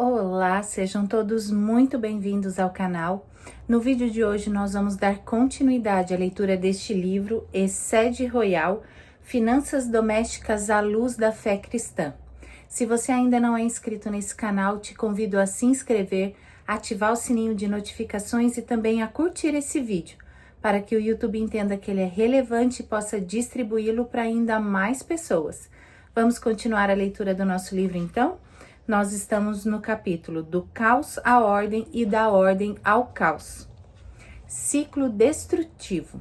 Olá, sejam todos muito bem-vindos ao canal. No vídeo de hoje nós vamos dar continuidade à leitura deste livro, Excede Royal, Finanças Domésticas à Luz da Fé Cristã. Se você ainda não é inscrito nesse canal, te convido a se inscrever, ativar o sininho de notificações e também a curtir esse vídeo, para que o YouTube entenda que ele é relevante e possa distribuí-lo para ainda mais pessoas. Vamos continuar a leitura do nosso livro então? Nós estamos no capítulo do caos à ordem e da ordem ao caos. Ciclo destrutivo.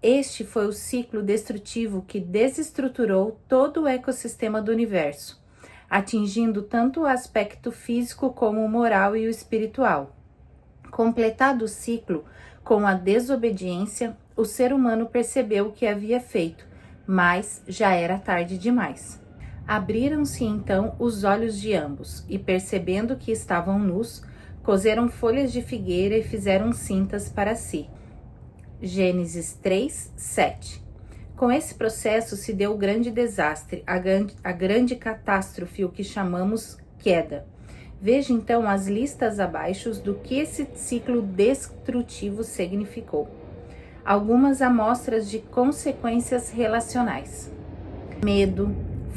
Este foi o ciclo destrutivo que desestruturou todo o ecossistema do universo, atingindo tanto o aspecto físico como o moral e o espiritual. Completado o ciclo com a desobediência, o ser humano percebeu o que havia feito, mas já era tarde demais. Abriram-se então os olhos de ambos, e percebendo que estavam nus, coseram folhas de figueira e fizeram cintas para si. Gênesis 3, 7. Com esse processo se deu o grande desastre, a grande catástrofe, o que chamamos queda. Veja então as listas abaixo do que esse ciclo destrutivo significou. Algumas amostras de consequências relacionais: medo,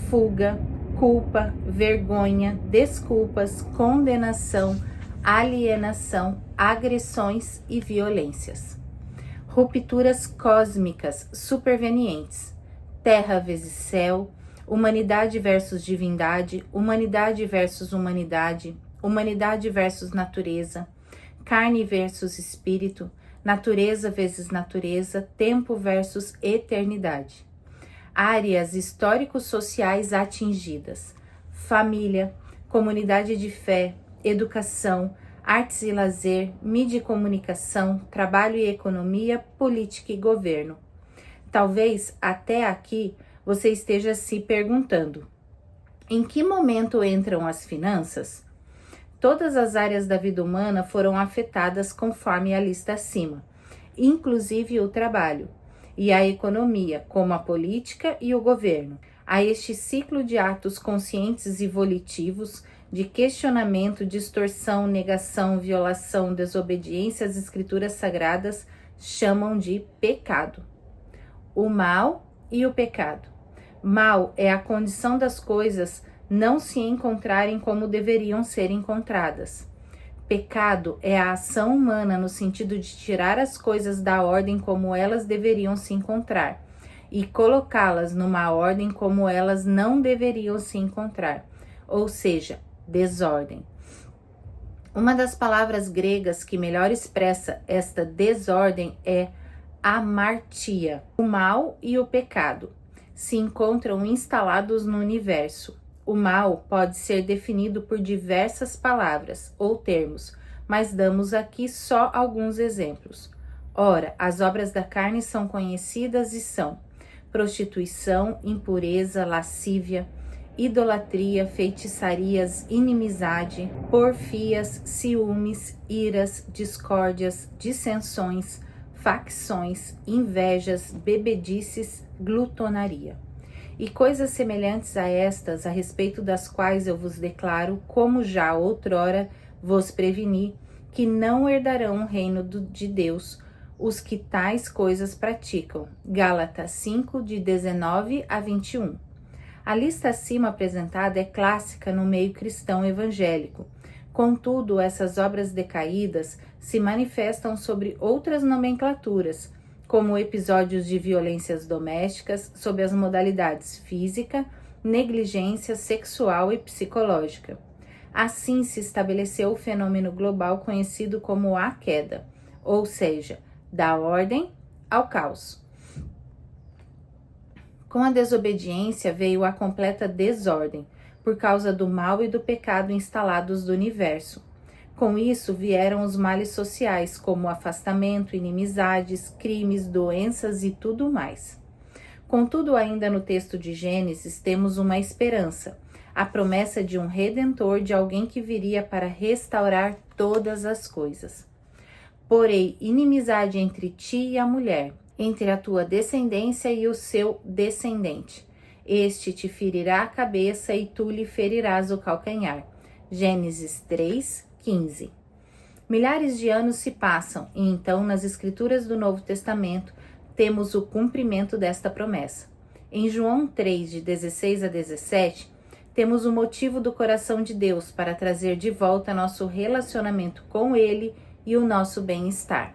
fuga, culpa, vergonha, desculpas, condenação, alienação, agressões e violências. Rupturas cósmicas supervenientes, terra vezes céu, humanidade versus divindade, humanidade versus humanidade, humanidade versus natureza, carne versus espírito, natureza vezes natureza, tempo versus eternidade. Áreas histórico-sociais atingidas: família, comunidade de fé, educação, artes e lazer, mídia e comunicação, trabalho e economia, política e governo. Talvez até aqui você esteja se perguntando: em que momento entram as finanças? Todas as áreas da vida humana foram afetadas conforme a lista acima, inclusive o trabalho e a economia, como a política e o governo. A este ciclo de atos conscientes e volitivos, de questionamento, distorção, negação, violação, desobediência às escrituras sagradas, chamam de pecado. O mal e o pecado. Mal é a condição das coisas não se encontrarem como deveriam ser encontradas. Pecado é a ação humana no sentido de tirar as coisas da ordem como elas deveriam se encontrar e colocá-las numa ordem como elas não deveriam se encontrar, ou seja, desordem. Uma das palavras gregas que melhor expressa esta desordem é amartia. O mal e o pecado se encontram instalados no universo. O mal pode ser definido por diversas palavras ou termos, mas damos aqui só alguns exemplos. Ora, as obras da carne são conhecidas e são prostituição, impureza, lascívia, idolatria, feitiçarias, inimizade, porfias, ciúmes, iras, discórdias, dissensões, facções, invejas, bebedices, glutonaria. E coisas semelhantes a estas, a respeito das quais eu vos declaro, como já outrora vos preveni, que não herdarão o reino de Deus os que tais coisas praticam. Gálatas 5, de 19 a 21. A lista acima apresentada é clássica no meio cristão evangélico. Contudo, essas obras decaídas se manifestam sobre outras nomenclaturas, como episódios de violências domésticas sob as modalidades física, negligência sexual e psicológica. Assim se estabeleceu o fenômeno global conhecido como a queda, ou seja, da ordem ao caos. Com a desobediência veio a completa desordem, por causa do mal e do pecado instalados do universo. Com isso vieram os males sociais, como afastamento, inimizades, crimes, doenças e tudo mais. Contudo, ainda no texto de Gênesis, temos uma esperança, a promessa de um redentor, de alguém que viria para restaurar todas as coisas. Porém, inimizade entre ti e a mulher, entre a tua descendência e o seu descendente. Este te ferirá a cabeça e tu lhe ferirás o calcanhar. Gênesis 3:15. Milhares de anos se passam e então nas escrituras do Novo Testamento temos o cumprimento desta promessa. Em João 3, de 16 a 17, temos o motivo do coração de Deus para trazer de volta nosso relacionamento com Ele e o nosso bem-estar.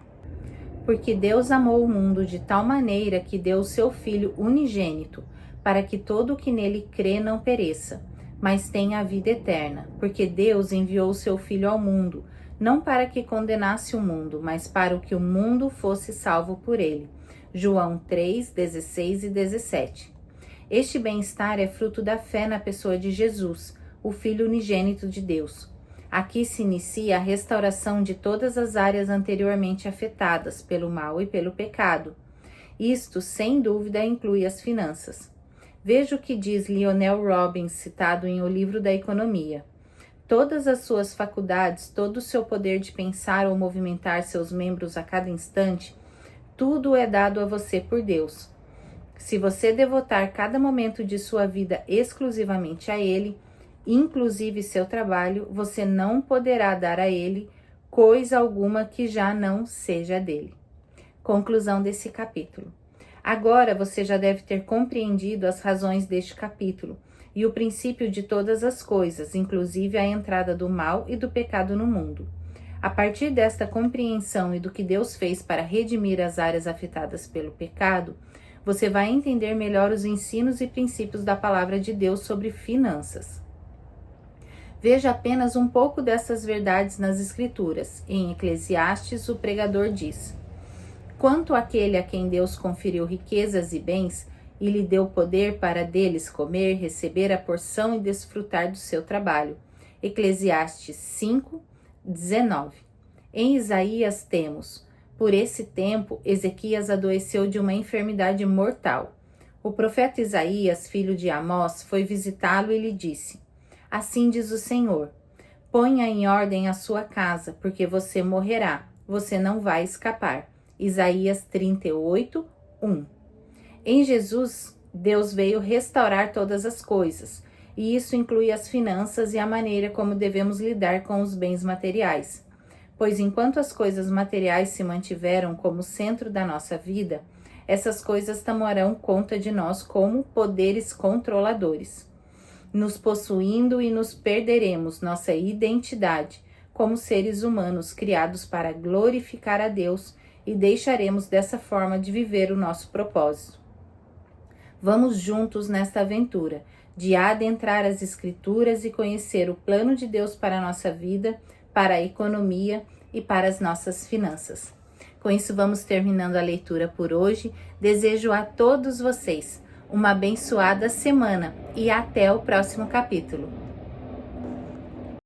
Porque Deus amou o mundo de tal maneira que deu o seu Filho unigênito, para que todo o que nele crê não pereça, mas tenha a vida eterna. Porque Deus enviou o seu Filho ao mundo, não para que condenasse o mundo, mas para que o mundo fosse salvo por ele. João 3, 16 e 17. Este bem-estar é fruto da fé na pessoa de Jesus, o Filho unigênito de Deus. Aqui se inicia a restauração de todas as áreas anteriormente afetadas pelo mal e pelo pecado. Isto, sem dúvida, inclui as finanças. Veja o que diz Lionel Robbins, citado em O Livro da Economia. Todas as suas faculdades, todo o seu poder de pensar ou movimentar seus membros a cada instante, tudo é dado a você por Deus. Se você devotar cada momento de sua vida exclusivamente a Ele, inclusive seu trabalho, você não poderá dar a Ele coisa alguma que já não seja dele. Conclusão desse capítulo. Agora você já deve ter compreendido as razões deste capítulo e o princípio de todas as coisas, inclusive a entrada do mal e do pecado no mundo. A partir desta compreensão e do que Deus fez para redimir as áreas afetadas pelo pecado, você vai entender melhor os ensinos e princípios da palavra de Deus sobre finanças. Veja apenas um pouco dessas verdades nas Escrituras. Em Eclesiastes, o pregador diz: quanto àquele a quem Deus conferiu riquezas e bens e lhe deu poder para deles comer, receber a porção e desfrutar do seu trabalho. Eclesiastes 5, 19. Em Isaías temos: por esse tempo, Ezequias adoeceu de uma enfermidade mortal. O profeta Isaías, filho de Amós, foi visitá-lo e lhe disse: assim diz o Senhor, ponha em ordem a sua casa, porque você morrerá, você não vai escapar. Isaías 38, 1. Em Jesus, Deus veio restaurar todas as coisas, e isso inclui as finanças e a maneira como devemos lidar com os bens materiais. Pois enquanto as coisas materiais se mantiveram como centro da nossa vida, essas coisas tomarão conta de nós como poderes controladores, nos possuindo, e nos perderemos nossa identidade como seres humanos criados para glorificar a Deus e deixaremos dessa forma de viver o nosso propósito. Vamos juntos nesta aventura de adentrar as Escrituras e conhecer o plano de Deus para a nossa vida, para a economia e para as nossas finanças. Com isso, vamos terminando a leitura por hoje. Desejo a todos vocês uma abençoada semana e até o próximo capítulo.